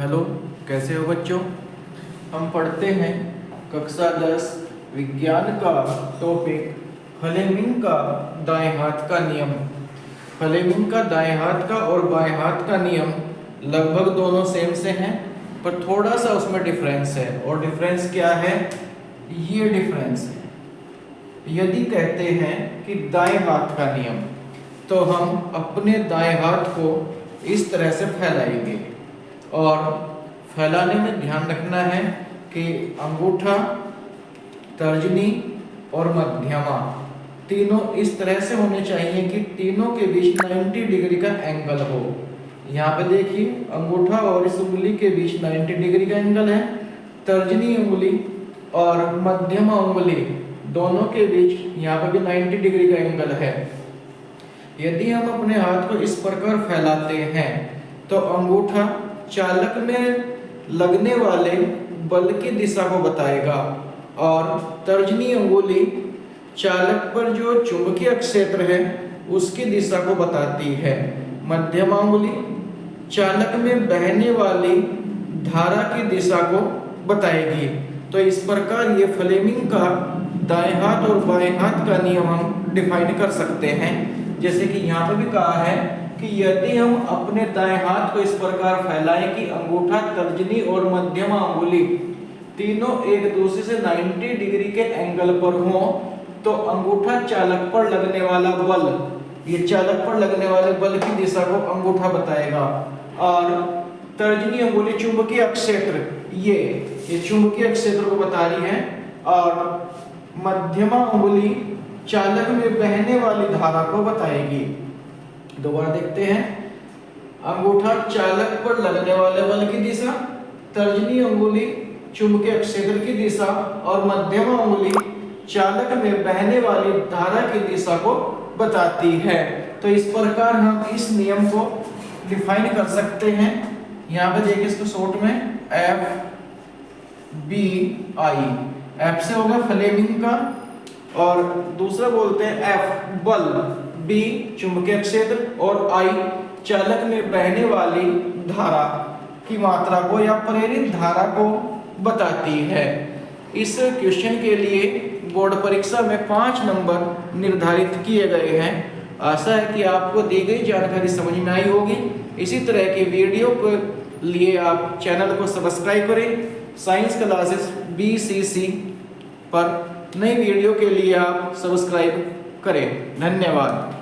Hello, कैसे हो बच्चों। हम पढ़ते हैं कक्षा 10 विज्ञान का टॉपिक फ्लेमिंग का दाएं हाथ का नियम। फ्लेमिंग का दाएं हाथ का और बाएं हाथ का नियम लगभग दोनों सेम से हैं, पर थोड़ा सा उसमें डिफरेंस है। और डिफरेंस क्या है? ये डिफरेंस है। यदि कहते हैं कि दाएं हाथ का नियम, तो हम अपने दाएं हाथ को इस तरह से फैलाएंगे और फैलाने में ध्यान रखना है कि अंगूठा, तर्जनी और मध्यमा तीनों इस तरह से होने चाहिए कि तीनों के बीच 90 डिग्री का एंगल हो। यहाँ पे देखिए, अंगूठा और इस उंगली के बीच 90 डिग्री का एंगल है। तर्जनी उंगली और मध्यमा उंगली दोनों के बीच यहाँ पे भी 90 डिग्री का एंगल है। यदि हम अपने हाथ को इस प्रकार फैलाते हैं तो अंगूठा चालक में लगने वाले बल की दिशा को बताएगा और तर्जनी अंगुली चालक पर जो चुंबकीय क्षेत्र है उसकी दिशा को बताती है। मध्यमा अंगुली चालक में बहने वाली धारा की दिशा को बताएगी। तो इस प्रकार ये फ्लेमिंग का दाएं हाथ और बाएं हाथ का नियम हम डिफाइन कर सकते हैं। जैसे कि यहाँ पे भी कहा है कि यदि हम अपने दाएं हाथ को इस प्रकार फैलाएं कि अंगूठा, तर्जनी और मध्यमा अंगुली तीनों एक दूसरे से 90 डिग्री के एंगल पर हों, तो अंगूठा चालक पर लगने वाला बल, ये चालक पर लगने वाले बल की दिशा को अंगूठा बताएगा। और तर्जनी अंगुली चुंबकीय क्षेत्र, ये चुंबकीय क्षेत्र को बता रही है। और मध्यमा अंगुली चालक में बहने वाली धारा को बताएगी। दोबारा देखते हैं, अंगूठा चालक पर लगने वाले बल की दिशा, तर्जनी अंगुली चुंबकीय क्षेत्र की दिशा और मध्यमा अंगुली चालक में बहने वाली धारा की दिशा को बताती है। तो इस प्रकार हम इस नियम को डिफाइन कर सकते हैं। यहाँ पे देखिए इसको शॉर्ट में FBI। F से होगा फ्लेमिंग का, और दूसरा बोलते हैं F बल, B चुंबकीय क्षेत्र और I चालक में बहने वाली धारा की मात्रा को या प्रेरित धारा को बताती है। इस क्वेश्चन के लिए बोर्ड परीक्षा में 5 नंबर निर्धारित किए गए हैं। आशा है कि आपको दी गई जानकारी समझ में आई होगी। इसी तरह के वीडियो के लिए आप चैनल को सब्सक्राइब करें। साइंस क्लासेस BCC पर नई वीडियो के लिए आप सब्सक्राइब करें। धन्यवाद।